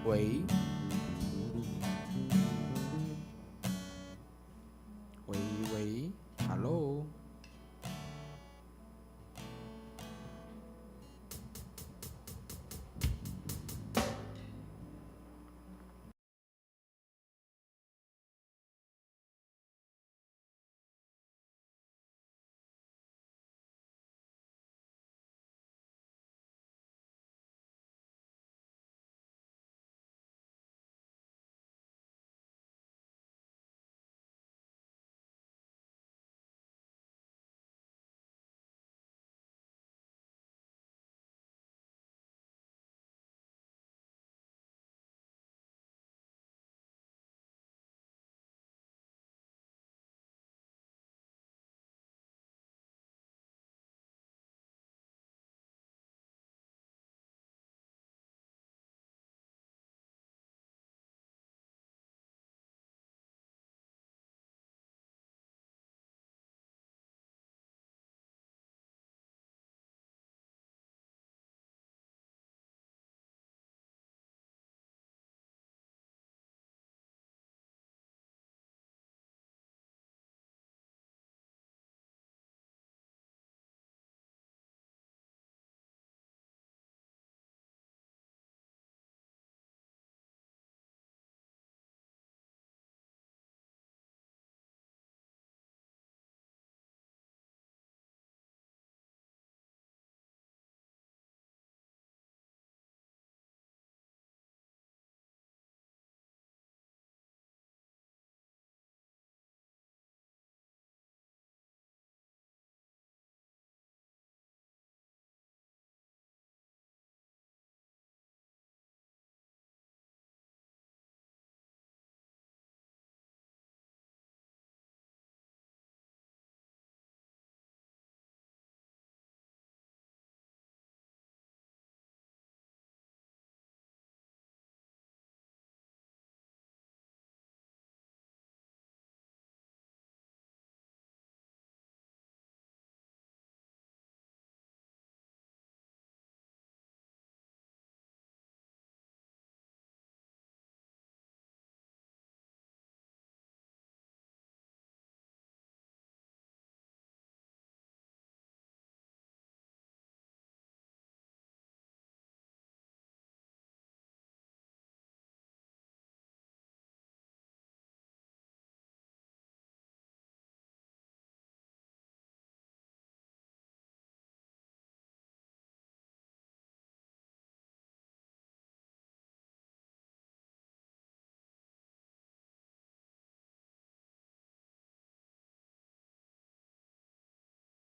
喂，喂喂，Hello。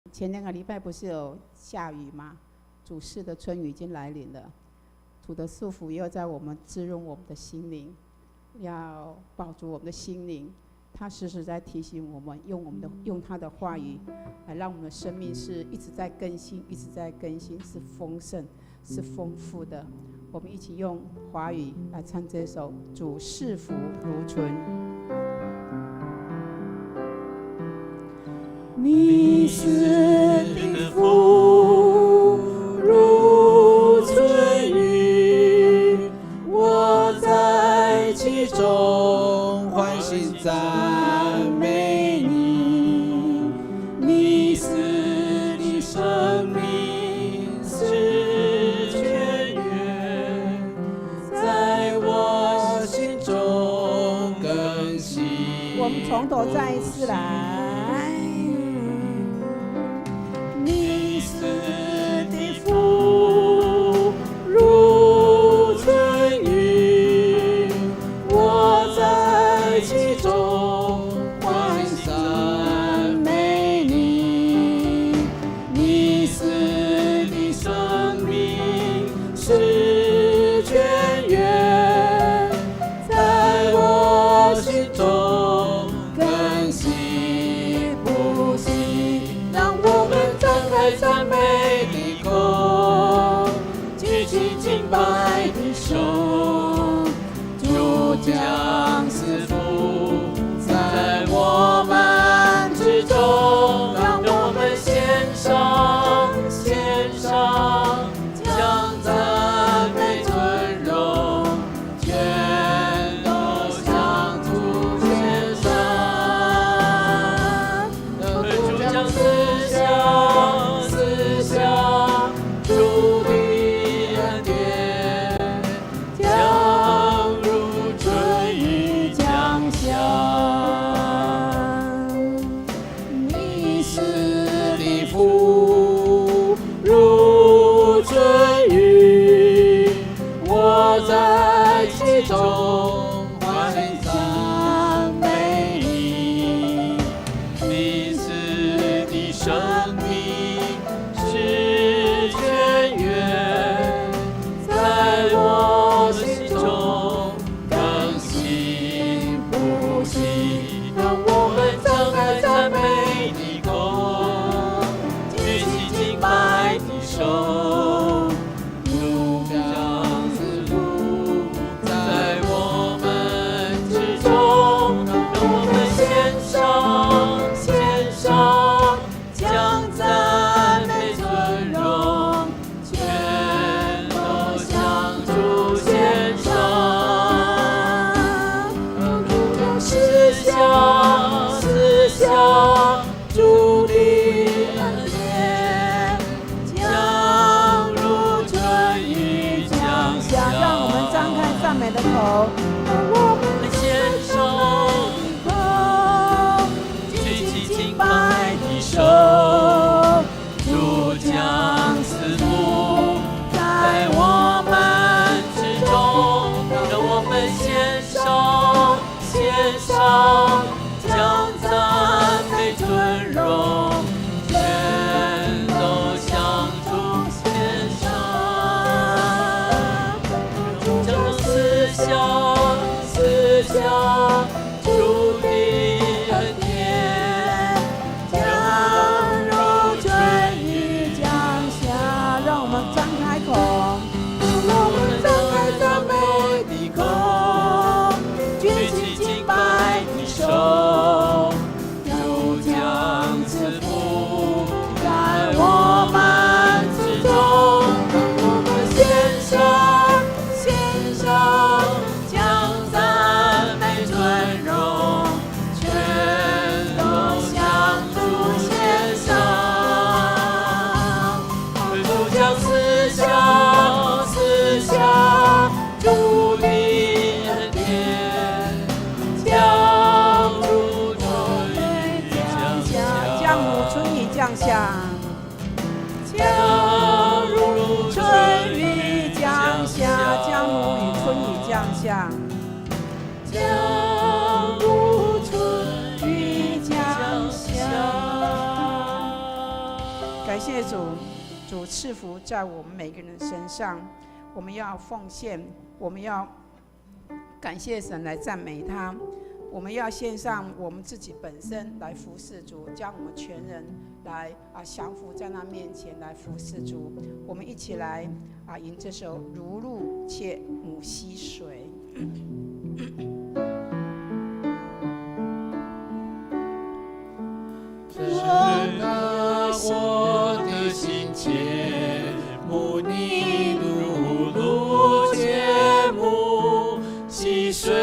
前2个礼拜不是有下雨吗？主事的春雨已经来临了，主的束缚又在我们滋润我们的心灵，要保住我们的心灵。他时时在提醒我们，用他的话语来让我们的生命是一直在更新，一直在更新，是丰盛，是丰富的。我们一起用华语来唱这首《主赐福如春》。你是的福如春雨，我在其中欢欣赞美你。你是你生命是泉源，在我心中更新。我们从头再一次来。白的手，就将赐福在我们之中，让我们献上，将赞美尊荣将如春雨降下，将如雨春雨降下，将如春雨降下。感谢主，主赐福在我们每个人身上。我们要奉献，我们要感谢神来赞美他，我们要献上我们自己本身来服侍主，将我们全人来降服在那面前来服侍主。我们一起来吟这首《如鹿切母溪水》。神啊，我的心切慕你，如鹿切慕溪水，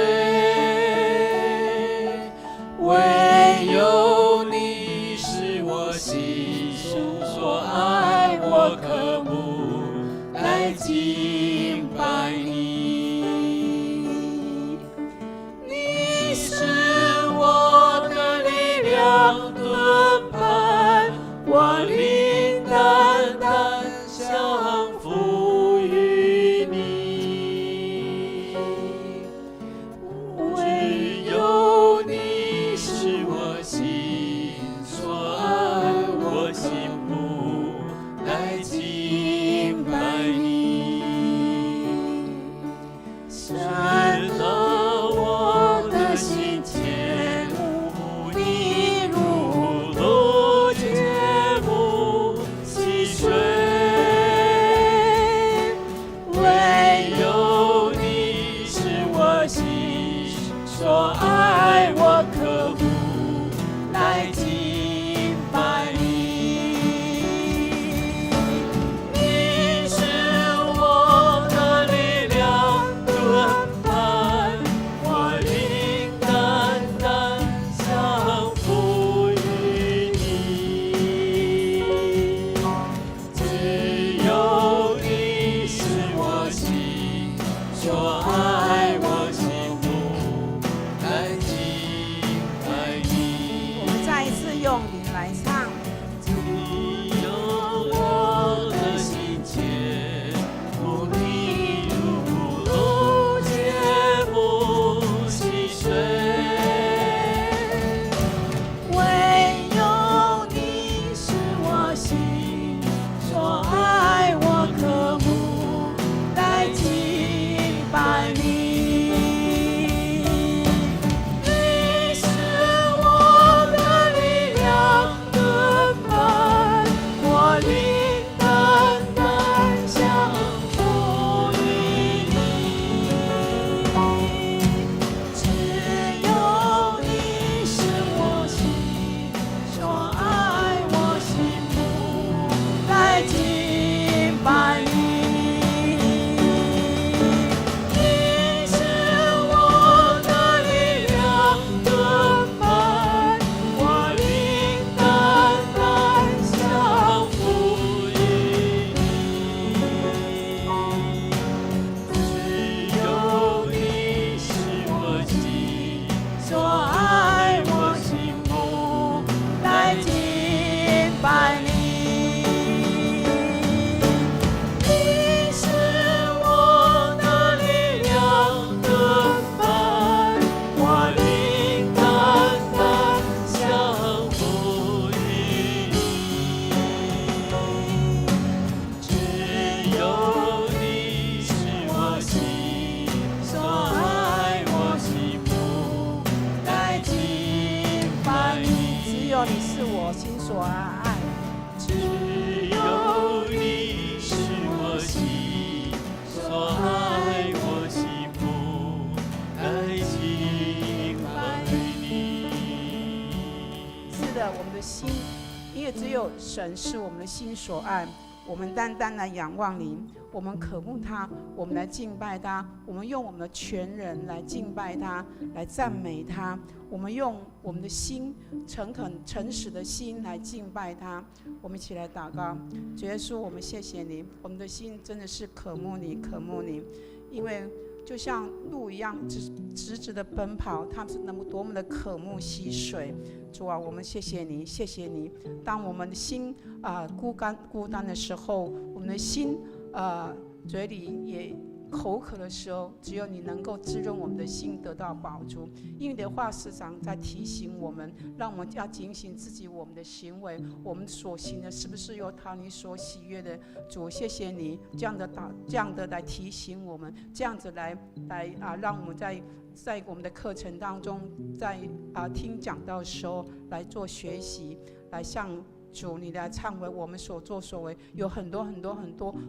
唯有你是我心所爱，我渴慕来敬拜你。你是我的力量，盾牌，我灵单单降服于你。只有你是我心所爱，我心慕来敬拜你。神啊，我的心切慕你，如鹿切慕溪水，唯有你是我心所爱，我渴慕来敬拜你。你是我的力量，盾牌，我灵单单降服于你。只有你是我心所爱，我心慕来敬拜你。我们再一次用灵来唱。只有我的心切慕你，如鹿切慕溪水，唯有你是我心所爱，我渴慕来敬拜你。你是我的力量，盾牌，我灵单单降服于你。只有你是我心所爱，我心慕来敬拜你。你是我的力量，盾牌，我灵单单降服于你。只有你是我心所爱，我心慕来敬拜你。你是我的力量，盾牌，我灵单单降服于你。只有你是我心所爱，我心慕来敬拜你。只有你是我心所爱，只有你是我心所爱，我心慕来敬拜你。是的，我们的心，因为只有神是我们的心所爱，我们单单来仰望你，我们渴慕他，我们来敬拜他，我们用我们的全人来敬拜他，来赞美他，我们用我们的心诚恳诚实的心来敬拜他。我们一起来祷告。主耶稣，我们谢谢你，我们的心真的是渴慕你，渴慕你，因为就像鹿一样直直的奔跑，他们是多么的渴慕溪水。主啊，我们谢谢你，谢谢你。当我们的心孤单的时候，我们的心嘴里也口渴的时候，只有你能够滋润我们的心，得到饱足。因为你的话时常在提醒我们，让我们要警醒自己，我们的行为，我们所行的是不是有讨你所喜悦的。主，谢谢你这样的来提醒我们，这样子来让我们在我们的课程当中，在听讲道的时候来做学习，来向主你来忏悔我们所作所为，有很多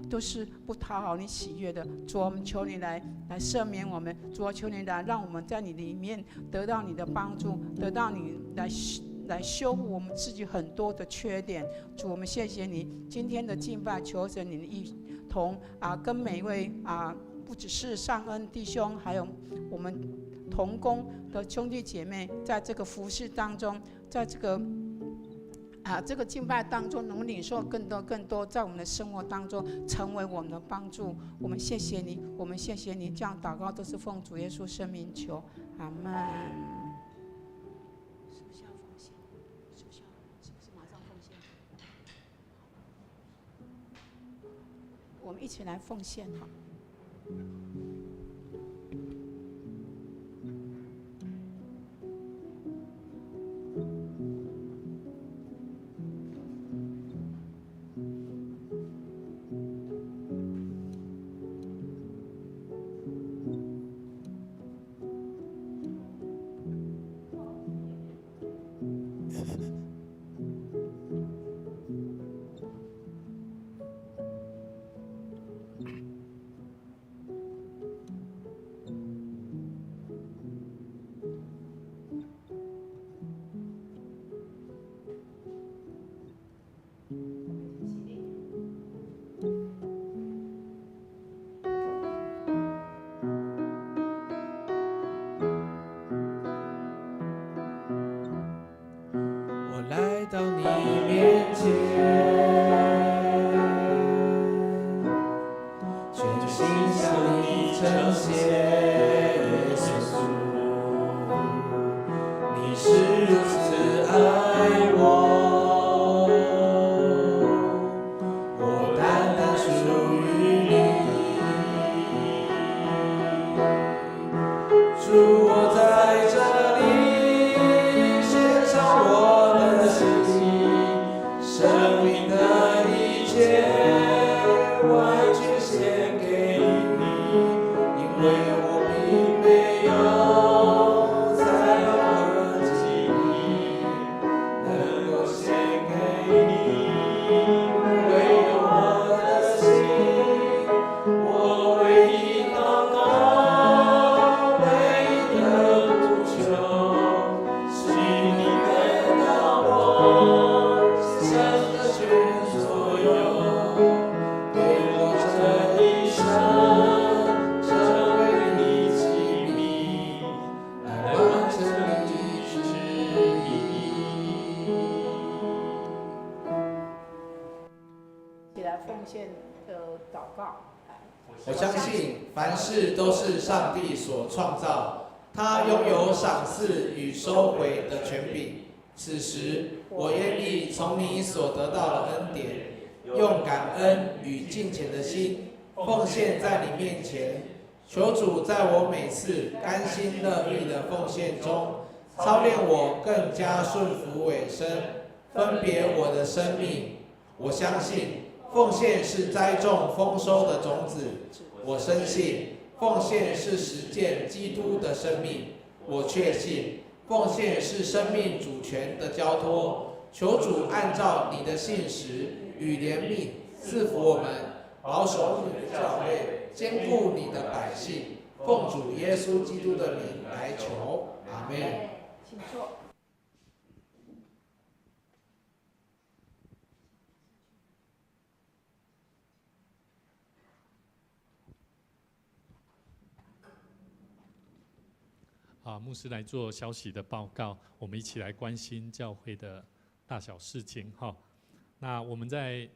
都是不讨好你喜悦的。主，我们求你来赦免我们。主，求你来让我们在你里面得到你的帮助，得到你来修补我们自己很多的缺点。主，我们谢谢你今天的敬拜，求神你的一同跟每一位不只是上恩弟兄，还有我们同工的兄弟姐妹，在这个服事当中，在这个敬拜当中，能领受更多，在我们的生活当中成为我们的帮助。我们谢谢你，我们谢谢你。这样祷告都是奉主耶稣圣名求，阿门。是不是要奉献？是不是马上奉献？我们一起来奉献好。来到你面前，全心向你呈现，耶稣，你是如此爱我，我单单属于你，主，我在这里献上我生命的一切完全献给你，因为我并没有才华和技艺能够献给你，唯有我的心，我唯一祷告，唯一的呼求，是你看到我全所有，对我这一生，成为你器皿，来完成你旨意。起来奉献的祷告。我相信凡事都是上帝所创造，他拥有赏赐与收回的权柄。此时，我愿意从你所得到的恩典，用感恩与敬虔的心奉献在你面前。求主在我每次甘心乐意的奉献中，操练我更加顺服委身，分别我的生命。我相信奉献是栽种丰收的种子，我深信奉献是实践基督的生命，我确信奉献是生命主权的交托。求主按照你的信实与怜悯赐福我们，保守你的教会，坚固你的百姓。奉主耶稣基督的名来求，阿们。请坐。牧师来做消息的报告，我们一起来关心教会的大小事情哈。那我们在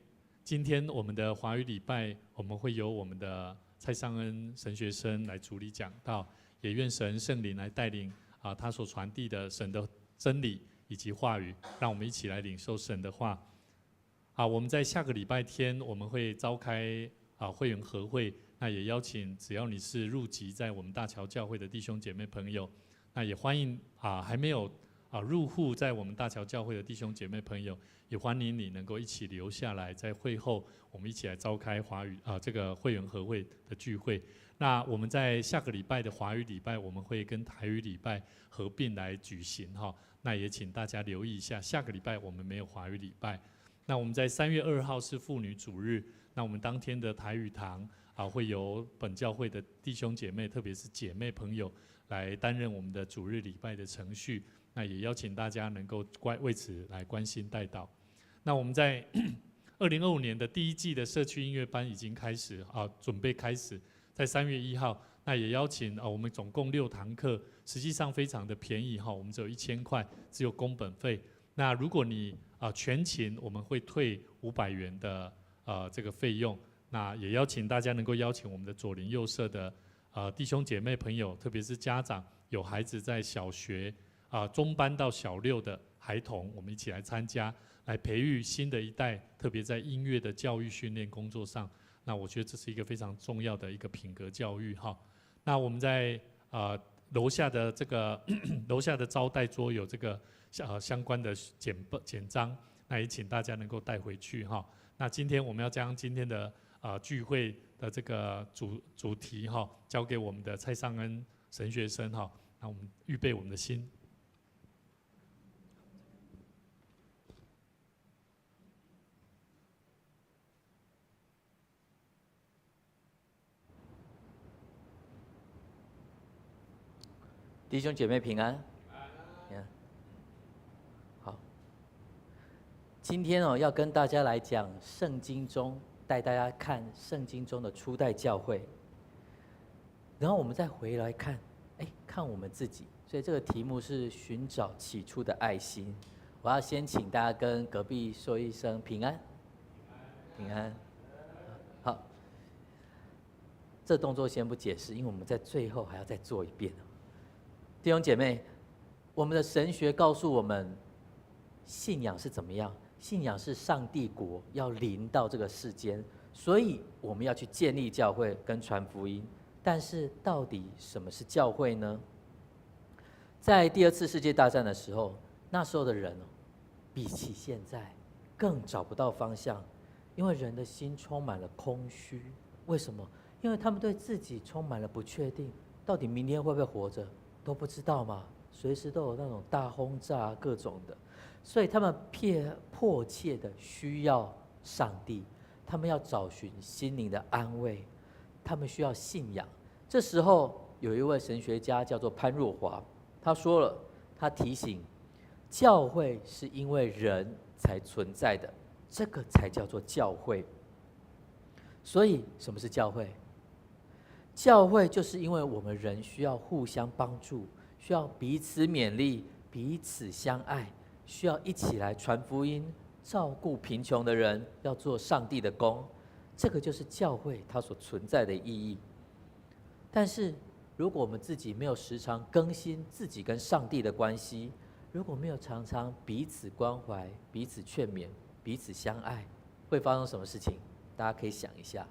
今天我们的华语礼拜，我们会有我们的蔡尚恩神学生来主理讲道，也愿神圣灵来带领他所传递的神的真理以及话语，让我们一起来领受神的话。我们在下个礼拜天我们会召开会员合会，那也邀请只要你是入籍在我们大桥教会的弟兄姐妹朋友，那也欢迎还没有入户在我们大桥教会的弟兄姐妹朋友，也欢迎你能够一起留下来，在会后我们一起来召开这个会员合会的聚会。那我们在下个礼拜的华语礼拜，我们会跟台语礼拜合并来举行哈。那也请大家留意一下，下个礼拜我们没有华语礼拜。那我们在3月2号是妇女主日，那我们当天的台语堂会由本教会的弟兄姐妹，特别是姐妹朋友来担任我们的主日礼拜的程序。那也邀请大家能够为此来关心代祷。那我们在2025年的第1季的社区音乐班已经开始准备开始，在3月1号。那也邀请我们总共6堂课，实际上非常的便宜我们只有1000块，只有工本费。那如果你全勤，我们会退500元的这个费用。那也邀请大家能够邀请我们的左邻右舍的弟兄姐妹朋友，特别是家长有孩子在小学中班到小6的孩童，我们一起来参加，来培育新的一代，特别在音乐的教育训练工作上。那我觉得这是一个非常重要的一个品格教育哈。那我们在楼下的这个楼下的招待桌有这个相关的简章，那也请大家能够带回去哈。那今天我们要将今天的聚会的这个主题交给我们的蔡尚恩神学生哈。那我们预备我们的心。弟兄姐妹平安。好，今天要跟大家来讲圣经中，带大家看圣经中的初代教会，然后我们再回来看，看我们自己。所以这个题目是寻找起初的爱心。我要先请大家跟隔壁说一声平安，平安。好，这动作先不解释，因为我们在最后还要再做一遍。弟兄姐妹，我们的神学告诉我们，信仰是怎么样？信仰是上帝国要临到这个世间，所以我们要去建立教会跟传福音。但是到底什么是教会呢？在第2次世界大战的时候，那时候的人比起现在更找不到方向，因为人的心充满了空虚。为什么？因为他们对自己充满了不确定，到底明天会不会活着都不知道嘛，随时都有那种大轰炸各种的，所以他们迫切的需要上帝，他们要找寻心灵的安慰，他们需要信仰。这时候有一位神学家叫做潘若华，他说了，他提醒，教会是因为人才存在的，这个才叫做教会。所以什么是教会？教会就是因为我们人需要互相帮助，需要彼此勉励，彼此相爱，需要一起来传福音，照顾贫穷的人，要做上帝的工。这个就是教会它所存在的意义。但是如果我们自己没有时常更新自己跟上帝的关系，如果没有常常彼此关怀、彼此劝勉、彼此相爱，会发生什么事情？大家可以想一下。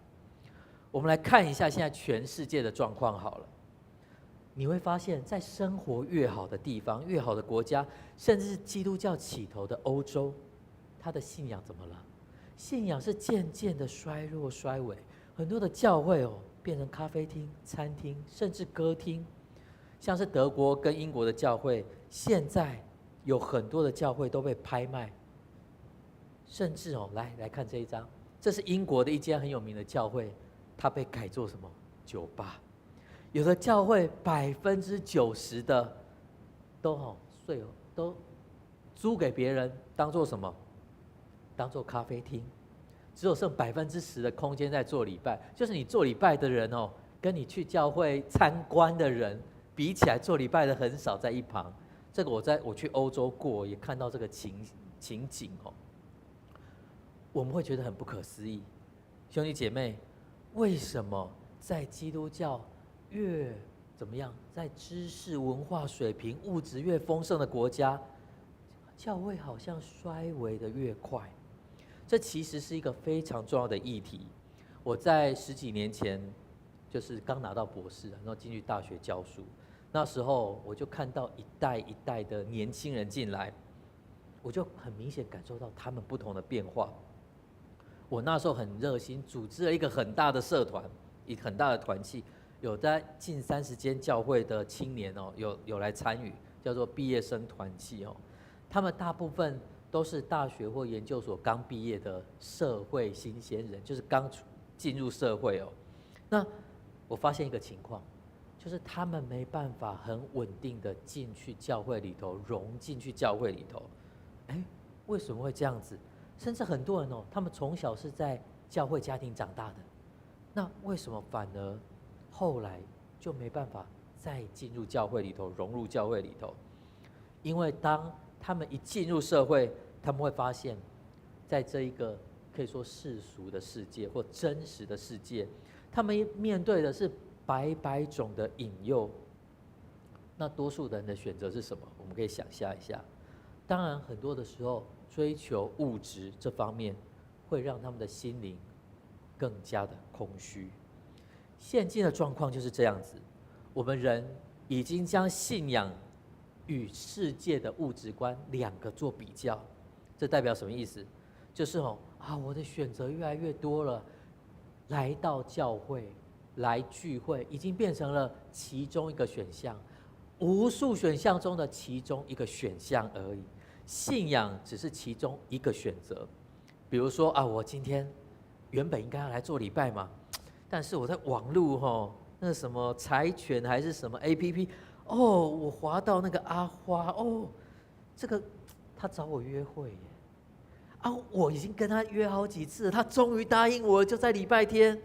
我们来看一下现在全世界的状况好了，你会发现在生活越好的地方、越好的国家，甚至是基督教起头的欧洲，他的信仰怎么了？信仰是渐渐的衰弱衰微，很多的教会变成咖啡厅、餐厅，甚至歌厅。像是德国跟英国的教会，现在有很多的教会都被拍卖，甚至来看这一张，这是英国的一间很有名的教会，它被改做什么？酒吧。有的教会90%的都租给别人，当做什么？当做咖啡厅。只有剩10%的空间在做礼拜，就是你做礼拜的人跟你去教会参观的人比起来，做礼拜的很少在一旁。这个我去欧洲过，也看到这个情景我们会觉得很不可思议。兄弟姐妹，为什么在基督教越怎么样，在知识文化水平、物质越丰盛的国家，教会好像衰微的越快。这其实是一个非常重要的议题。我在10几年前，就是刚拿到博士，然后进去大学教书，那时候我就看到一代一代的年轻人进来，我就很明显感受到他们不同的变化。我那时候很热心，组织了一个很大的社团，一个很大的团契，有在近30间教会的青年哦，有来参与，叫做毕业生团契哦。他们大部分都是大学或研究所刚毕业的社会新鲜人，就是刚进入社会哦。那我发现一个情况，就是他们没办法很稳定的进去教会里头，融进去教会里头。哎，为什么会这样子？甚至很多人哦，他们从小是在教会家庭长大的，那为什么反而后来就没办法再进入教会里头，融入教会里头？因为当他们一进入社会，他们会发现，在这一个可以说世俗的世界或真实的世界，他们面对的是百百种的引诱。那多数人的选择是什么？我们可以想象一下。当然，很多的时候追求物质这方面，会让他们的心灵更加的空虚。现今的状况就是这样子，我们人已经将信仰与世界的物质观两个做比较，这代表什么意思？就是我的选择越来越多了，来到教会来聚会已经变成了其中一个选项，无数选项中的其中一个选项而已。信仰只是其中一个选择。比如说我今天原本应该要来做礼拜嘛，但是我在网路那什么柴犬还是什么 APP， 我滑到那个阿花，这个他找我约会耶，我已经跟他约好几次了，他终于答应我，就在礼拜天。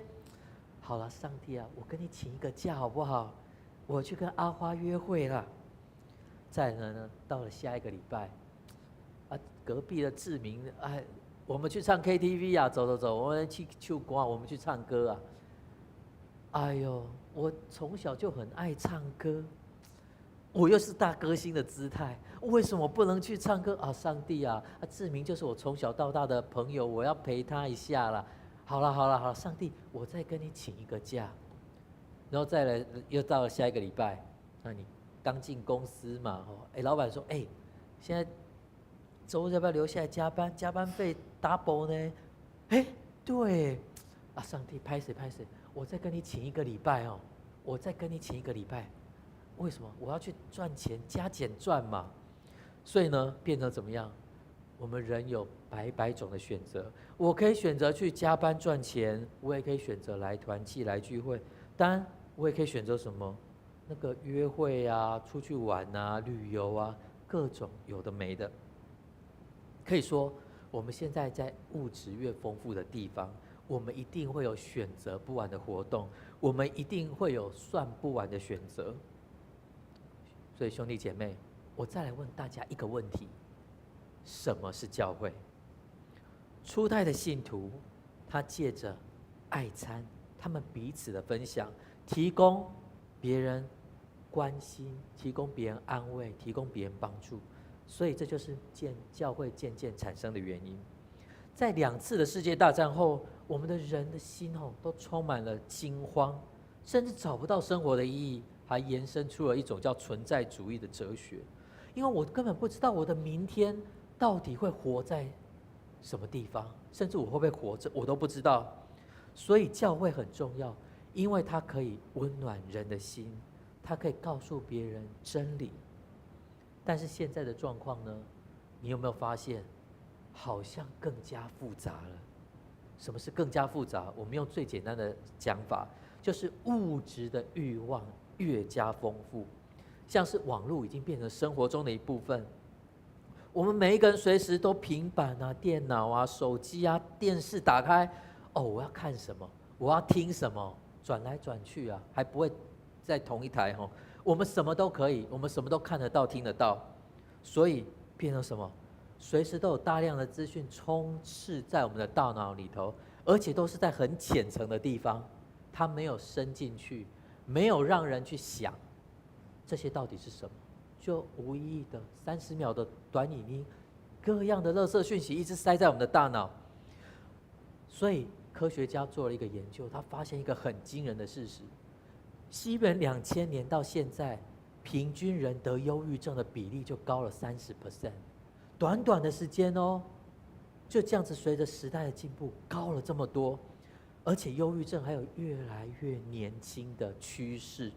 好了，上帝啊，我跟你请一个假好不好？我去跟阿花约会了。再来呢，到了下一个礼拜，隔壁的志明，我们去唱 KTV 啊，走，我们去唱歌，我们去唱歌啊。哎呦，我从小就很爱唱歌，我又是大歌星的姿态，为什么不能去唱歌啊？上帝啊，志明就是我从小到大的朋友，我要陪他一下啦。好了，上帝，我再跟你请一个假。然后再来，又到了下一个礼拜，那你刚进公司嘛，老板说，现在周日要不要留下来加班？加班费 double 呢？对，上帝，拍谁？我再跟你请一个礼拜我再跟你请一个礼拜。为什么？我要去赚钱，加减赚嘛。所以呢，变成怎么样？我们人有百百种的选择，我可以选择去加班赚钱，我也可以选择来团契来聚会，当然我也可以选择什么？那个约会啊，出去玩啊，旅游啊，各种有的没的。可以说，我们现在在物质越丰富的地方，我们一定会有选择不完的活动，我们一定会有算不完的选择。所以兄弟姐妹，我再来问大家一个问题：什么是教会？初代的信徒，他借着爱餐，他们彼此的分享，提供别人关心，提供别人安慰，提供别人帮助。所以这就是教会渐渐产生的原因。在2次的世界大战后，我们的人的心都充满了惊慌，甚至找不到生活的意义，还延伸出了一种叫存在主义的哲学。因为我根本不知道我的明天到底会活在什么地方，甚至我会不会活着，我都不知道。所以教会很重要，因为它可以温暖人的心，它可以告诉别人真理。但是现在的状况呢，你有没有发现，好像更加复杂了？什么是更加复杂？我们用最简单的讲法，就是物质的欲望越加丰富，像是网络已经变成生活中的一部分。我们每一个人随时都平板啊、电脑啊、手机啊、电视打开，我要看什么，我要听什么，转来转去啊，还不会在同一台我们什么都可以，我们什么都看得到、听得到，所以变成什么？随时都有大量的资讯充斥在我们的大脑里头，而且都是在很浅层的地方。他没有伸进去，没有让人去想这些到底是什么，就无意义的30秒的短影音，各样的垃圾讯息一直塞在我们的大脑。所以科学家做了一个研究，他发现一个很惊人的事实：西元2000年到现在，平均人得忧郁症的比例就高了30%，短短的时间哦，就这样子随着时代的进步高了这么多，而且忧郁症还有越来越年轻的趋势。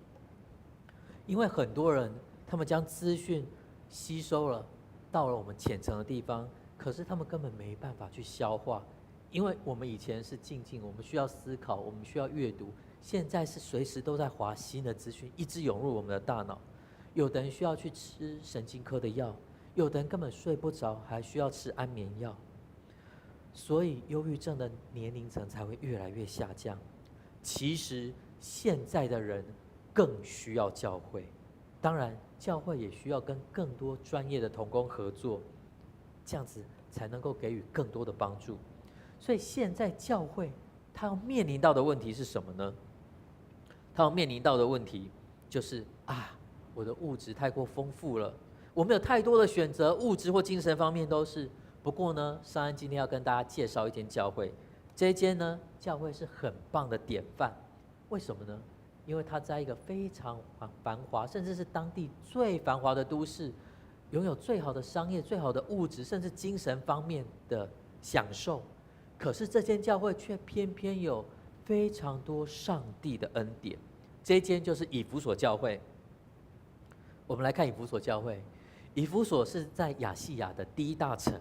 因为很多人他们将资讯吸收了，到了我们浅层的地方，可是他们根本没办法去消化，因为我们以前是静静，我们需要思考，我们需要阅读，现在是随时都在滑新的资讯，一直涌入我们的大脑。有的人需要去吃神经科的药，有的人根本睡不着，还需要吃安眠药。所以忧郁症的年龄层才会越来越下降。其实现在的人更需要教会，当然教会也需要跟更多专业的同工合作，这样子才能够给予更多的帮助。所以现在教会它要面临到的问题是什么呢？它要面临到的问题就是我的物质太过丰富了，我们有太多的选择，物质或精神方面都是。不过呢，尚恩今天要跟大家介绍一间教会，这一间呢教会是很棒的典范。为什么呢？因为它在一个非常繁华，甚至是当地最繁华的都市，拥有最好的商业、最好的物质，甚至精神方面的享受。可是这间教会却偏偏有非常多上帝的恩典。这一间就是以弗所教会。我们来看以弗所教会。以弗所是在亚细亚的第一大城，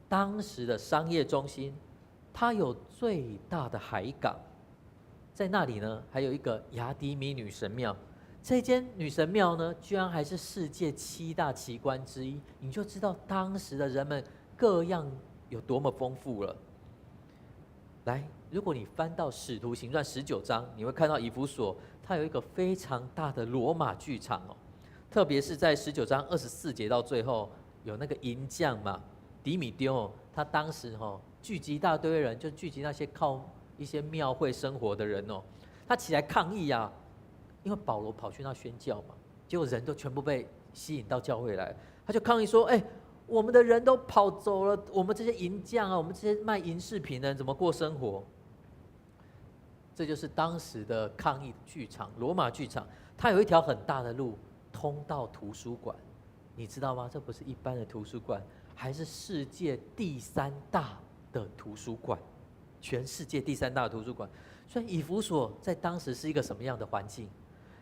当时的商业中心，它有最大的海港。在那里呢，还有一个雅迪米女神庙。这间女神庙呢，居然还是世界7大奇观之一，你就知道当时的人们各样有多么丰富了。来，如果你翻到《使徒行传》19章，你会看到以弗所它有一个非常大的罗马剧场哦，特别是在19章24节到最后，有那个银匠嘛，迪米丢，他当时聚集一大堆人，就聚集那些靠一些庙会生活的人哦，他起来抗议啊，因为保罗跑去那宣教嘛，结果人都全部被吸引到教会来，他就抗议说：我们的人都跑走了，我们这些银匠啊，我们这些卖银饰品的人怎么过生活？这就是当时的抗议剧场，罗马剧场，它有一条很大的路通到图书馆，你知道吗？这不是一般的图书馆，还是世界第3大的图书馆，全世界第3大的图书馆。所以以弗所在当时是一个什么样的环境？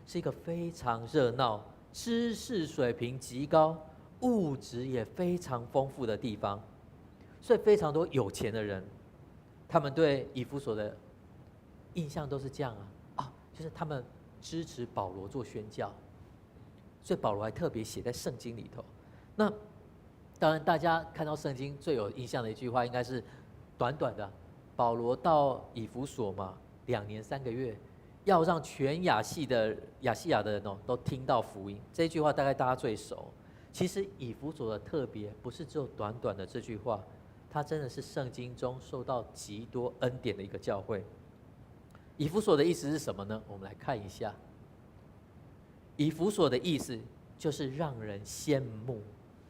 是一个非常热闹、知识水平极高、物质也非常丰富的地方。所以非常多有钱的人，他们对以弗所的印象都是这样就是他们支持保罗做宣教，所以保罗还特别写在圣经里头。那当然，大家看到圣经最有印象的一句话，应该是短短的：保罗到以弗所嘛，2年3个月，要让全亚细亚的人都听到福音。这句话大概大家最熟。其实以弗所的特别不是只有短短的这句话，它真的是圣经中受到极多恩典的一个教会。以弗所的意思是什么呢？我们来看一下。以弗所的意思就是让人羡慕、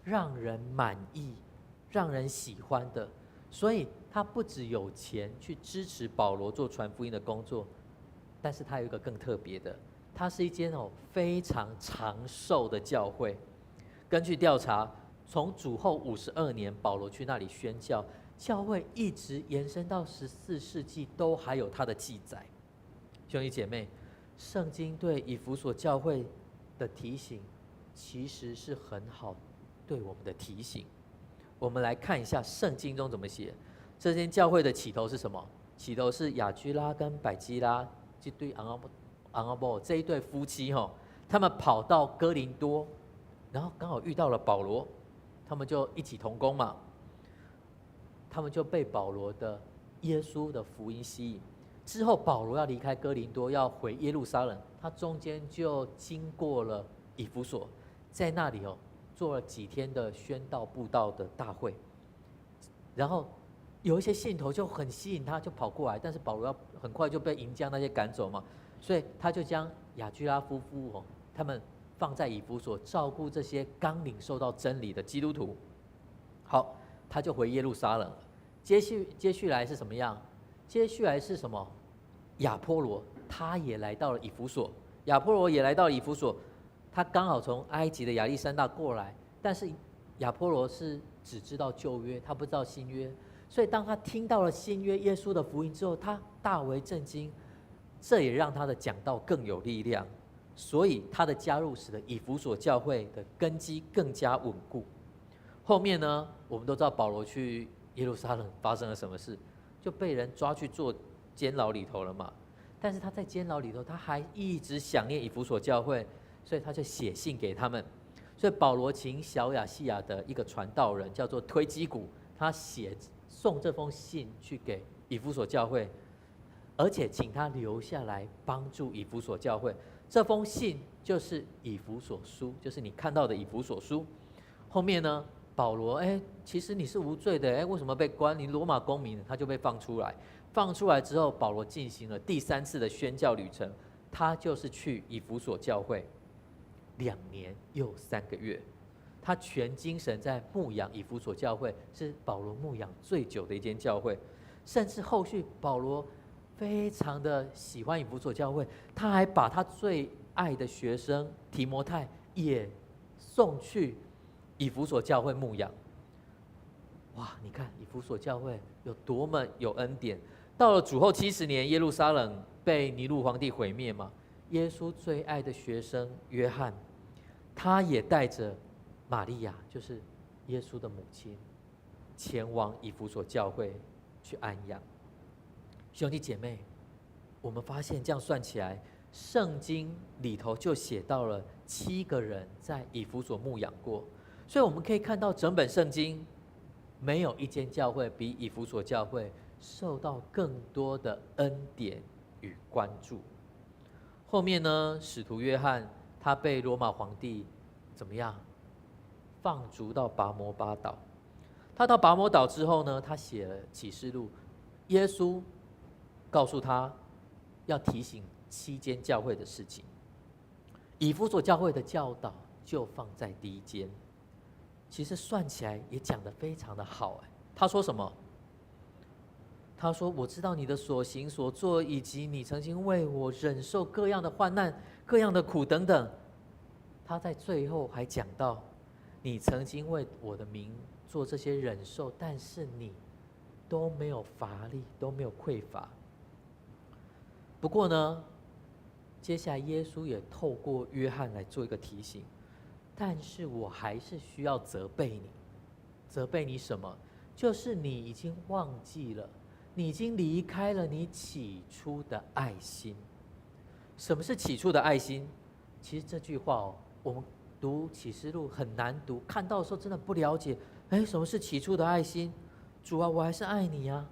让人满意、让人喜欢的。所以他不只有钱去支持保罗做传福音的工作，但是他有一个更特别的，它是一间非常长寿的教会。根据调查，从主后52年保罗去那里宣教，教会一直延伸到14世纪都还有它的记载。兄弟姐妹，圣经对以弗所教会的提醒其实是很好对我们的提醒。我们来看一下圣经中怎么写。这间教会的起头是什么？起头是雅居拉跟百基拉这对昂阿波这一对夫妻他们跑到哥林多，然后刚好遇到了保罗，他们就一起同工嘛，他们就被保罗的耶稣的福音吸引。之后保罗要离开哥林多，要回耶路撒冷，他中间就经过了以弗所，在那里做了几天的宣道布道的大会。然后有一些信徒就很吸引他，就跑过来，但是保罗很快就被营将那些赶走嘛，所以他就将雅居拉夫妇他们放在以弗所，照顾这些刚领受到真理的基督徒。好，他就回耶路撒冷了。接续来是什么样？接续来是什么？亚波罗他也来到了以弗所。亚波罗也来到了以弗所，他刚好从埃及的亚历山大过来，但是亚波罗是只知道旧约，他不知道新约，所以当他听到了新约耶稣的福音之后，他大为震惊，这也让他的讲道更有力量，所以他的加入使得以弗所教会的根基更加稳固。后面呢，我们都知道保罗去耶路撒冷发生了什么事，就被人抓去做监牢里头了嘛。但是他在监牢里头，他还一直想念以弗所教会，所以他就写信给他们。所以保罗请小亚细亚的一个传道人叫做推基古，他送这封信去给以弗所教会，而且请他留下来帮助以弗所教会。这封信就是以弗所书，就是你看到的以弗所书。后面呢，保罗其实你是无罪的，为什么被关？你罗马公民，他就被放出来。放出来之后，保罗进行了第3次的宣教旅程，他就是去以弗所教会2年又3个月，他全精神在牧养以弗所教会，是保罗牧养最久的一间教会。甚至后续保罗非常的喜欢以弗所教会，他还把他最爱的学生提摩太也送去以弗所教会牧养。哇，你看以弗所教会有多么有恩典。到了主后70年，耶路撒冷被尼禄皇帝毁灭嘛，耶稣最爱的学生约翰，他也带着玛利亚，就是耶稣的母亲，前往以弗所教会去安养。兄弟姐妹，我们发现这样算起来，圣经里头就写到了7个人在以弗所牧养过，所以我们可以看到整本圣经没有一间教会比以弗所教会受到更多的恩典与关注。后面呢，使徒约翰他被罗马皇帝怎么样？放逐到拔摩巴岛。他到拔摩岛之后呢，他写了启示录。耶稣告诉他要提醒7间教会的事情。以弗所教会的教导就放在第1间。其实算起来也讲得非常的好。他说什么？他说：“我知道你的所行所做，以及你曾经为我忍受各样的患难、各样的苦等等。”他在最后还讲到：“你曾经为我的名做这些忍受，但是你都没有乏力，都没有匮乏。”不过呢，接下来耶稣也透过约翰来做一个提醒，但是我还是需要责备你。责备你什么？就是你已经忘记了，你已经离开了你起初的爱心。什么是起初的爱心？其实这句话我们读启示录很难读，看到的时候真的不了解。什么是起初的爱心？主啊，我还是爱你啊，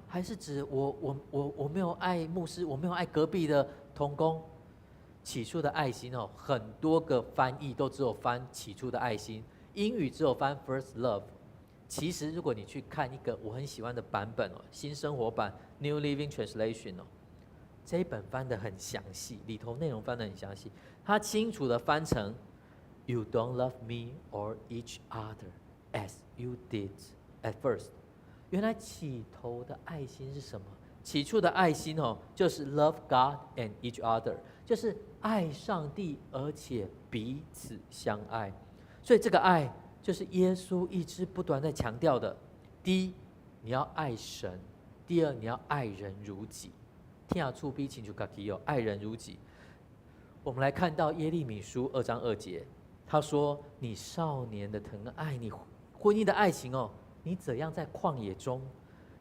还是指我没有爱牧师，我没有爱隔壁的同工。起初的爱心很多个翻译都只有翻起初的爱心，英语只有翻 first love。其实如果你去看一个我很喜欢的版本新生活版 New Living Translation 这一本翻得很详细，里头内容翻得很详细，它清楚的翻成 You don't love me or each other as you did at first。 原来起头的爱心是什么？起初的爱心就是 love God and each other， 就是爱上帝而且彼此相爱。所以这个爱就是耶稣一直不断在强调的：第一，你要爱神；第二，你要爱人如己。天下处逼请求自己爱人如己。我们来看到耶利米书2章2节，他说：“你少年的疼爱，你婚姻的爱情你怎样在旷野中，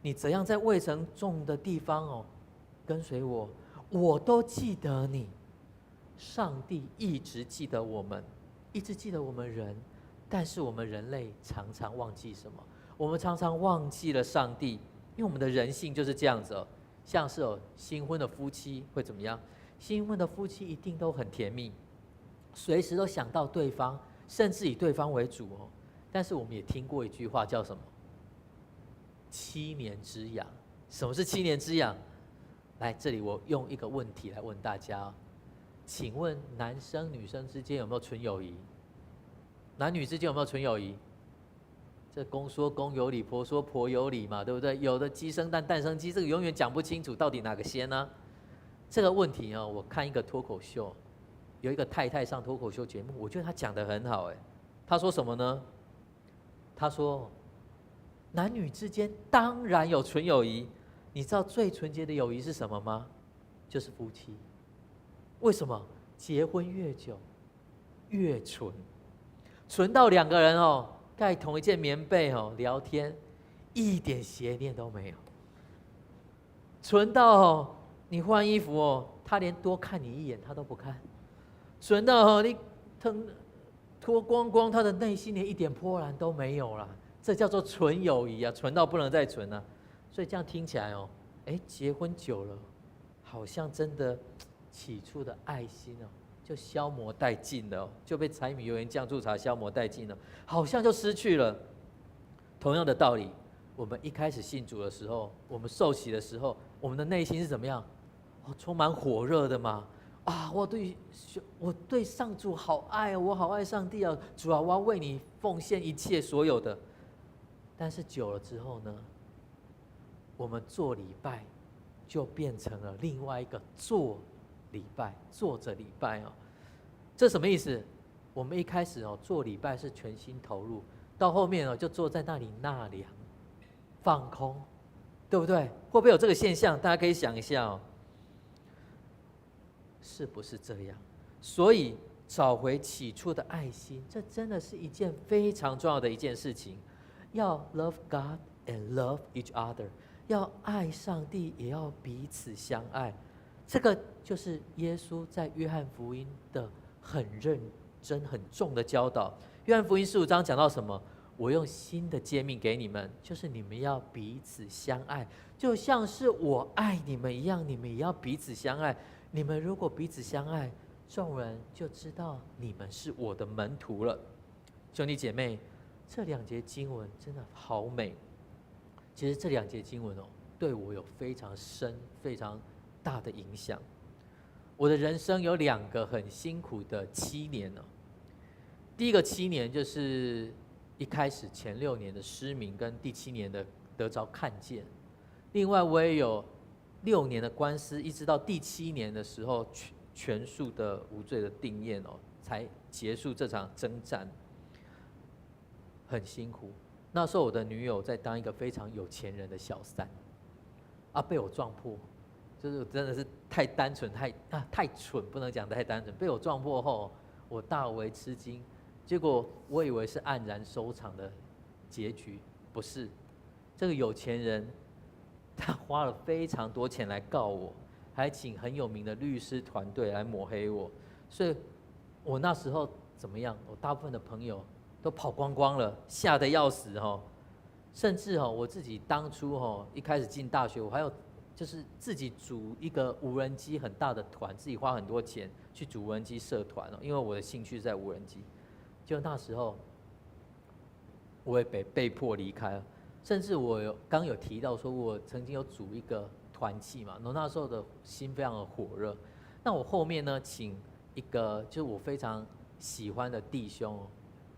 你怎样在未曾种的地方跟随我，我都记得你。”上帝一直记得我们，一直记得我们人。但是我们人类常常忘记什么？我们常常忘记了上帝，因为我们的人性就是这样子像是新婚的夫妻会怎么样？新婚的夫妻一定都很甜蜜，随时都想到对方，甚至以对方为主但是我们也听过一句话叫什么？ 7年之痒。什么是7年之痒？来，这里我用一个问题来问大家，请问男生女生之间有没有纯友谊？男女之间有没有纯友谊？这公说公有理，婆说婆有理嘛，对不对？有的鸡生蛋，蛋生鸡，这个永远讲不清楚到底哪个先呢？这个问题我看一个脱口秀，有一个太太上脱口秀节目，我觉得她讲得很好。她说什么呢？她说，男女之间当然有纯友谊，你知道最纯洁的友谊是什么吗？就是夫妻。为什么？结婚越久越纯，纯到2个人盖同一件棉被聊天，一点邪念都没有。纯到你换衣服他连多看你一眼他都不看。纯到你脱光光，他的内心连一点波澜都没有了。这叫做纯友谊啊，纯到不能再纯了。所以这样听起来结婚久了，好像真的起初的爱心就消磨殆尽了，就被柴米油盐酱醋茶消磨殆尽了，好像就失去了。同样的道理，我们一开始信主的时候，我们受洗的时候，我们的内心是怎么样？充满火热的嘛！我对上主好爱，我好爱上帝啊！主啊，我要为你奉献一切所有的。但是久了之后呢，我们做礼拜就变成了另外一个做礼拜，坐着礼拜这什么意思？我们一开始做礼拜是全心投入，到后面就坐在那里纳凉、放空，对不对？会不会有这个现象？大家可以想一下是不是这样？所以找回起初的爱心，这真的是一件非常重要的一件事情。要 love God and love each other， 要爱上帝，也要彼此相爱。这个就是耶稣在约翰福音的很认真、很重的教导。约翰福音15章讲到什么？我用新的诫命给你们，就是你们要彼此相爱，就像是我爱你们一样，你们也要彼此相爱。你们如果彼此相爱，众人就知道你们是我的门徒了。兄弟姐妹，这2节经文真的好美。其实这2节经文对我有非常深、非常大的影响。我的人生有2个很辛苦的7年第一个7年就是一开始前6年的失明，跟第7年的得着看见。另外我也有6年的官司，一直到第7年的时候，全数的无罪的定验才结束这场征战，很辛苦。那时候我的女友在当一个非常有钱人的小三，被我撞破，就是真的是太单纯，太蠢，不能讲太单纯。被我撞破后，我大为吃惊。结果我以为是黯然收场的结局，不是。这个有钱人他花了非常多钱来告我，还请很有名的律师团队来抹黑我。所以我那时候怎么样？我大部分的朋友都跑光光了，吓得要死甚至我自己当初一开始进大学，我还有就是自己组一个无人机很大的团，自己花很多钱去组无人机社团因为我的兴趣在无人机。就那时候我也被迫离开了。甚至我刚有提到说，我曾经有组一个团契嘛，然后那时候的心非常的火热。那我后面呢，请一个就是我非常喜欢的弟兄，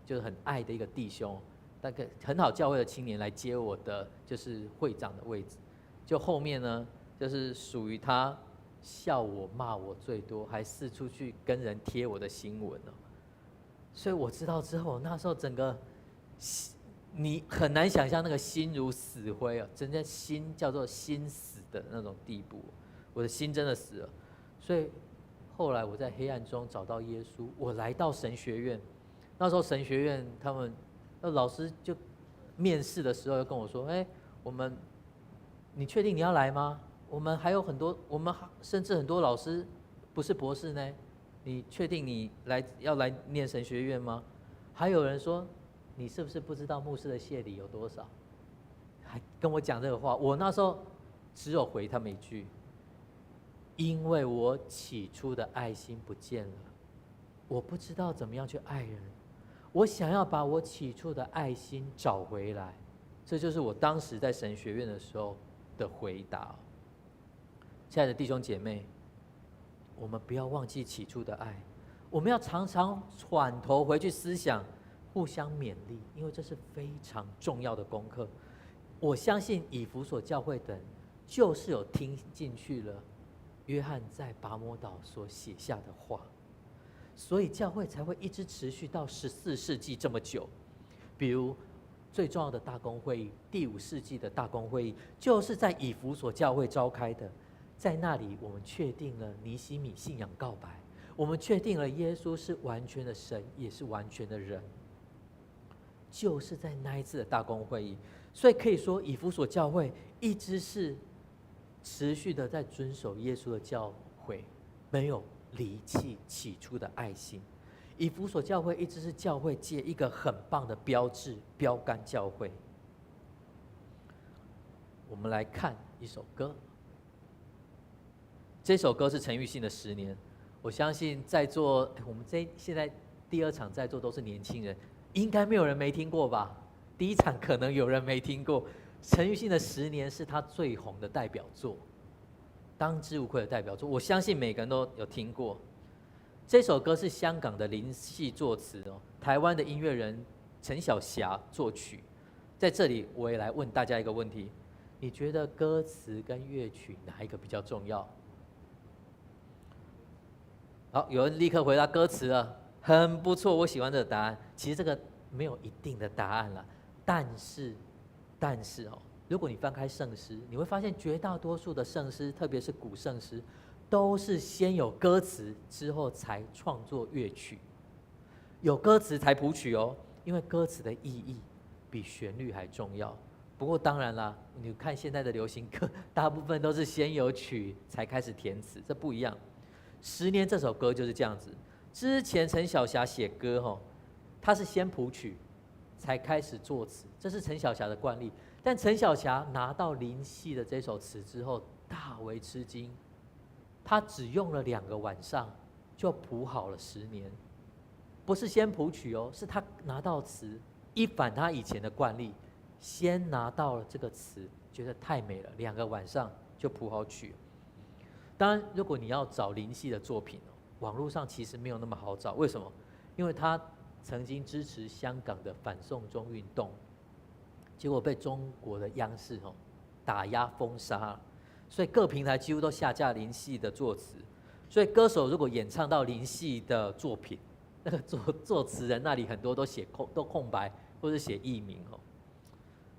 就是很爱的一个弟兄，大概很好教会的青年来接我的就是会长的位置。就后面呢，就是属于他笑我骂我最多，还四处去跟人贴我的新闻所以我知道之后，那时候整个你很难想象那个心如死灰真的心叫做心死的那种地步，我的心真的死了。所以后来我在黑暗中找到耶稣，我来到神学院。那时候神学院他们老师就面试的时候就跟我说：“你确定你要来吗？我们还有很多，我们甚至很多老师不是博士呢。你确定你要来念神学院吗？”还有人说：“你是不是不知道牧师的谢礼有多少？”还跟我讲这个话。我那时候只有回他们一句：“因为我起初的爱心不见了，我不知道怎么样去爱人。我想要把我起初的爱心找回来。”这就是我当时在神学院的时候的回答。亲爱的弟兄姐妹，我们不要忘记起初的爱，我们要常常转头回去思想，互相勉励，因为这是非常重要的功课。我相信以弗所教会等就是有听进去了约翰在拔摩岛所写下的话，所以教会才会一直持续到14世纪这么久。比如最重要的大公会议，第5世纪的大公会议，就是在以弗所教会召开的。在那里，我们确定了尼希米信仰告白，我们确定了耶稣是完全的神，也是完全的人，就是在那一次的大公会议。所以可以说，以弗所教会一直是持续的在遵守耶稣的教诲，没有离弃起初的爱心。以弗所教会一直是教会界一个很棒的标志、标杆教会。我们来看一首歌，这首歌是陈奕迅的《10年》。我相信在座我们现在第2场在座都是年轻人，应该没有人没听过吧？第1场可能有人没听过。陈奕迅的《10年》是他最红的代表作，当之无愧的代表作，我相信每个人都有听过。这首歌是香港的林夕作词哦，台湾的音乐人陈小霞作曲。在这里，我也来问大家一个问题：你觉得歌词跟乐曲哪一个比较重要？好，有人立刻回答歌词了，很不错，我喜欢这个答案。其实这个没有一定的答案啦，但是哦，如果你翻开圣诗，你会发现绝大多数的圣诗，特别是古圣诗，都是先有歌词，之后才创作乐曲，有歌词才谱曲哦，因为歌词的意义比旋律还重要。不过当然啦，你看现在的流行歌，大部分都是先有曲才开始填词，这不一样。10年这首歌就是这样子，之前陈小霞写歌他是先谱曲才开始作词，这是陈小霞的惯例。但陈小霞拿到林夕的这首词之后，大为吃惊，他只用了2个晚上就谱好了10年，不是先谱曲哦，是他拿到词，一反他以前的惯例，先拿到了这个词，觉得太美了，2个晚上就谱好曲。当然，如果你要找林夕的作品，网络上其实没有那么好找。为什么？因为他曾经支持香港的反送中运动，结果被中国的央视打压封杀了，所以各平台几乎都下架林夕的作词。所以歌手如果演唱到林夕的作品，那个作词人那里很多都空白，或者写艺名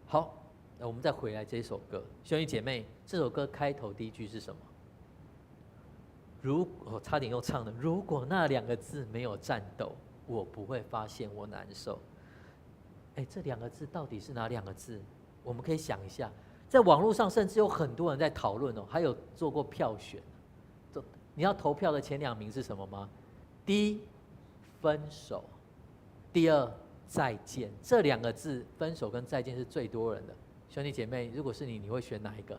好，那我们再回来这首歌，兄弟姐妹，这首歌开头第一句是什么？差点又唱了。如果那2个字没有战斗，我不会发现我难受。这2个字到底是哪2个字？我们可以想一下，在网络上甚至有很多人在讨论还有做过票选。你要投票的前2名是什么吗？第一，分手；第2，再见。这2个字，分手跟再见是最多人的。兄弟姐妹，如果是你会选哪一个？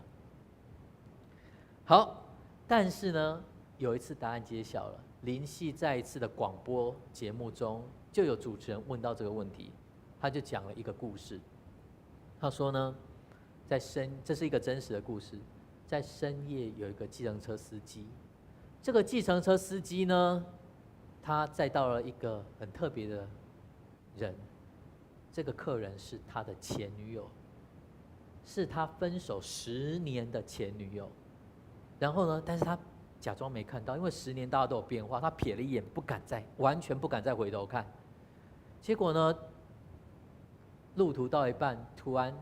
好，但是呢，有一次答案揭晓了，林夕在一次的广播节目中，就有主持人问到这个问题，他就讲了一个故事。他说呢，这是一个真实的故事，在深夜有一个计程车司机，这个计程车司机呢，他载到了一个很特别的人，这个客人是他的前女友，是他分手10年的前女友。然后呢，但是他假装没看到，因为10年大家都有变化，他瞥了一眼，完全不敢再回头看。结果呢，路途到一半，突然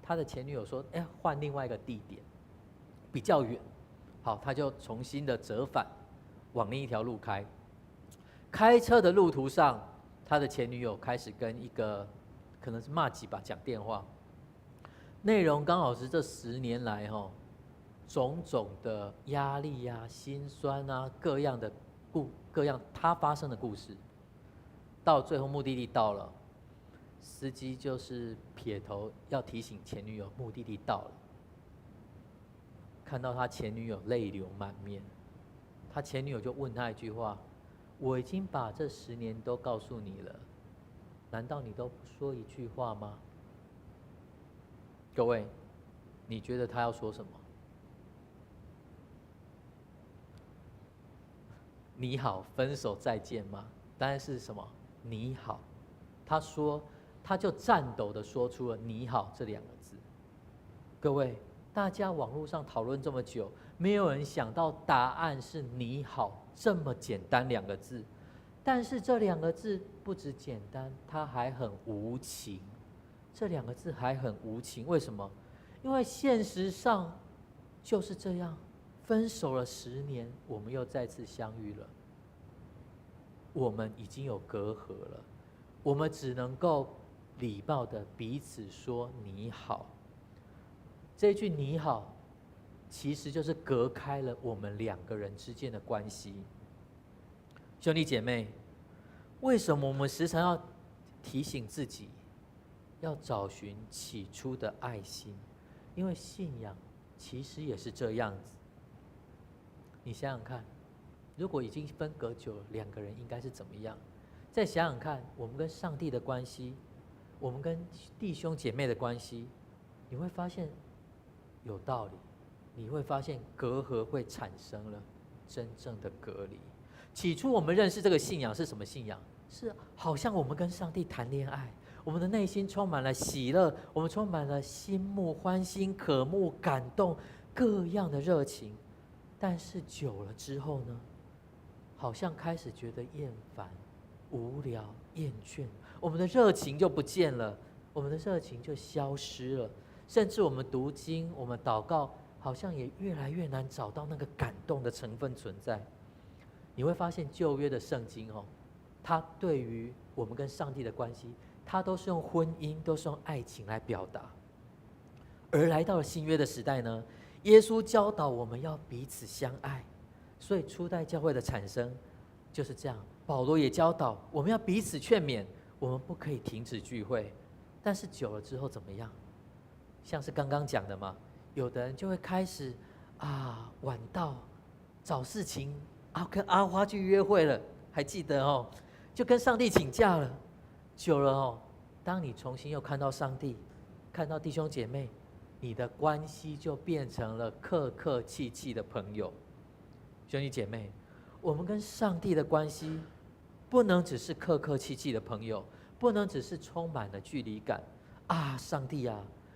他的前女友说：“换另外一个地点，比较远。”好，他就重新的折返，往另一条路开。开车的路途上，他的前女友开始跟一个可能是麻吉吧讲电话，内容刚好是这10年来种种的压力啊、心酸啊，各样他发生的故事。到最后目的地到了，司机就是撇头要提醒前女友目的地到了，看到他前女友泪流满面，他前女友就问他一句话：“我已经把这10年都告诉你了，难道你都不说一句话吗？”各位，你觉得他要说什么？你好，分手再见吗？当然是什么？你好。他说，他就颤抖地说出了“你好”这2个字。各位，大家网络上讨论这么久，没有人想到答案是“你好”这么简单2个字。但是这2个字不止简单，它还很无情。这2个字还很无情，为什么？因为现实上就是这样，分手了10年，我们又再次相遇了。我们已经有隔阂了，我们只能够礼貌的彼此说你好。这句你好，其实就是隔开了我们2个人之间的关系。兄弟姐妹，为什么我们时常要提醒自己，要找寻起初的爱心？因为信仰其实也是这样子。你想想看，如果已经分隔久了，2个人应该是怎么样？再想想看，我们跟上帝的关系，我们跟弟兄姐妹的关系，你会发现有道理，你会发现隔阂会产生了真正的隔离。起初我们认识这个信仰是什么信仰？是好像我们跟上帝谈恋爱，我们的内心充满了喜乐，我们充满了心目欢欣、渴慕、感动，各样的热情。但是久了之后呢，好像开始觉得厌烦、无聊、厌倦，我们的热情就不见了，我们的热情就消失了，甚至我们读经、我们祷告，好像也越来越难找到那个感动的成分存在。你会发现旧约的圣经它对于我们跟上帝的关系，它都是用婚姻，都是用爱情来表达。而来到了新约的时代呢，耶稣教导我们要彼此相爱，所以初代教会的产生就是这样。保罗也教导我们要彼此劝勉，我们不可以停止聚会。但是久了之后怎么样？像是刚刚讲的嘛，有的人就会开始晚到，找事情跟阿花去约会了，还记得就跟上帝请假了。久了当你重新又看到上帝，看到弟兄姐妹，你的关系就变成了客客气气的朋友。兄弟姐妹，我们跟上帝的关系不能只是客客气气的朋友，不能只是充满了距离感上帝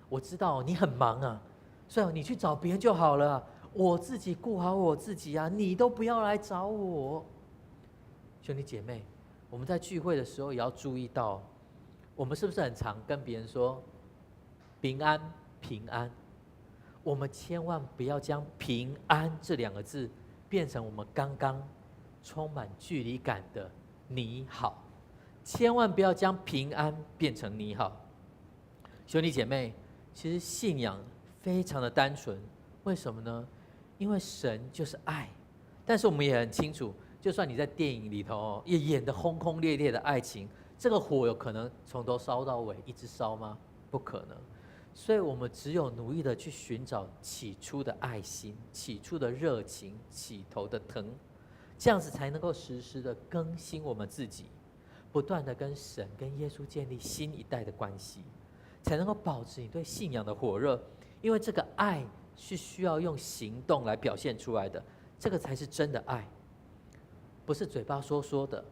我知道你很忙所以你去找别人就好了，我自己顾好我自己你都不要来找我。兄弟姐妹，我们在聚会的时候也要注意到，我们是不是很常跟别人说平安平安？我们千万不要将平安这2个字变成我们刚刚充满距离感的你好，千万不要将平安变成你好。兄弟姐妹，其实信仰非常的单纯，为什么呢？因为神就是爱。但是我们也很清楚，就算你在电影里头也演得轰轰烈烈的爱情，这个火有可能从头烧到尾一直烧吗？不可能。所以我们只有努力的去寻找起初的爱心、起初的热情、起头的疼，这样子才能够时时的更新我们自己，不断的跟神、跟耶稣建立新一代的关系，才能够保持你对信仰的火热。因为这个爱是需要用行动来表现出来的，这个才是真的爱，不是嘴巴说说的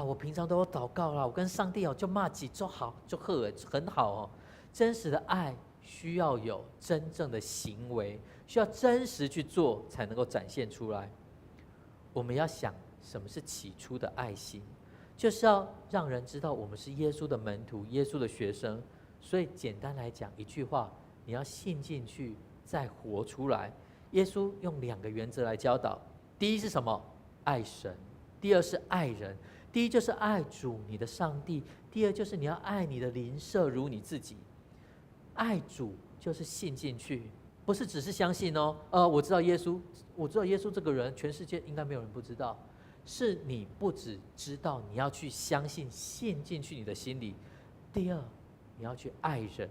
我平常都有祷告啦，我跟上帝就骂几就好，就很好真实的爱需要有真正的行为，需要真实去做才能够展现出来。我们要想什么是起初的爱心，就是要让人知道我们是耶稣的门徒，耶稣的学生。所以简单来讲一句话，你要信进去再活出来。耶稣用2个原则来教导，第一是什么？爱神。第二是爱人。第一就是爱主你的上帝，第二就是你要爱你的邻舍如你自己。爱主就是信进去，不是只是相信我知道耶稣，我知道耶稣这个人，全世界应该没有人不知道。是你不只知道，你要去相信，信进去你的心里。第二，你要去爱人，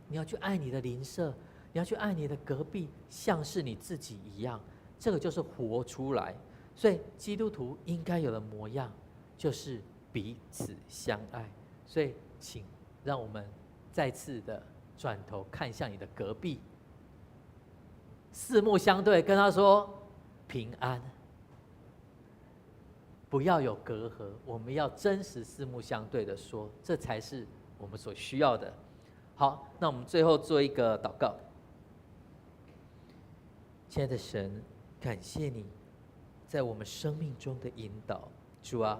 你要去爱你的邻舍，你要去爱你的隔壁，像是你自己一样。这个就是活出来。所以基督徒应该有的模样就是彼此相爱。所以请让我们再次的转头看向你的隔壁，四目相对，跟他说平安。不要有隔阂，我们要真实四目相对的说，这才是我们所需要的。好，那我们最后做一个祷告。亲爱的神，感谢你在我们生命中的引导。主啊，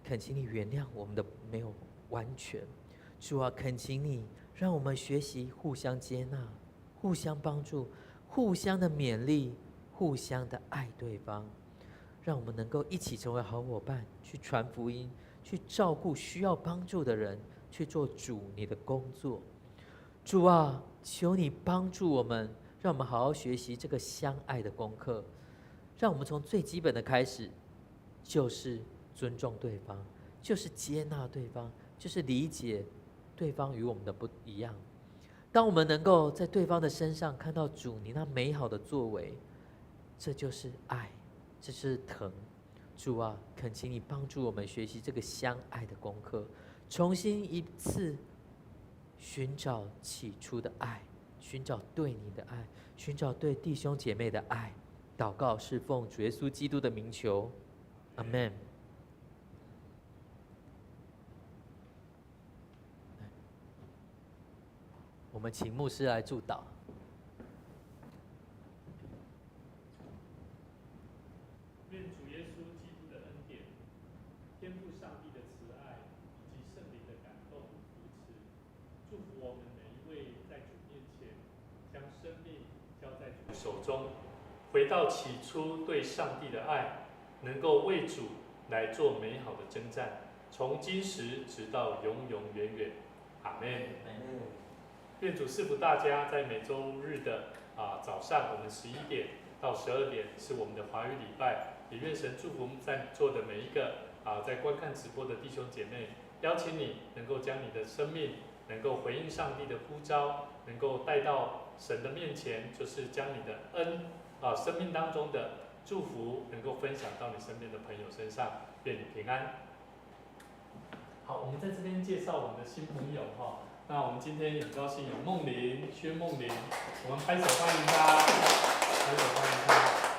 恳请你原谅我们的没有完全。主啊，恳请你让我们学习互相接纳、互相帮助、互相的勉励、互相的爱对方，让我们能够一起成为好伙伴，去传福音，去照顾需要帮助的人，去做主你的工作。主啊，求你帮助我们，让我们好好学习这个相爱的功课，让我们从最基本的开始，就是尊重对方，就是接纳对方，就是理解对方与我们的不一样。当我们能够在对方的身上看到主你那美好的作为，这就是爱，这是疼。主啊，恳请你帮助我们学习这个相爱的功课，重新一次寻找起初的爱，寻找对你的爱，寻找对弟兄姐妹的爱。祷告是奉主耶稣基督的名求，阿们。我们请牧师来祝祷。愿主耶稣基督的恩典、天父上帝的慈爱以及圣灵的感动扶持，祝福我们每一位在主面前将生命交在主手中，回到起初对上帝的爱，能够为主来做美好的征战，从今时直到永永远远。阿们。愿主赐福大家，在每周日的早上，我们11点到12点是我们的华语礼拜，也愿神祝福在座的每一个在观看直播的弟兄姐妹，邀请你能够将你的生命能够回应上帝的呼召，能够带到神的面前，就是将你的生命当中的祝福能够分享到你身边的朋友身上，愿你平安。好，我们在这边介绍我们的新朋友哈。那我们今天很高兴有梦玲、薛梦玲，我们拍手欢迎她，拍手欢迎她。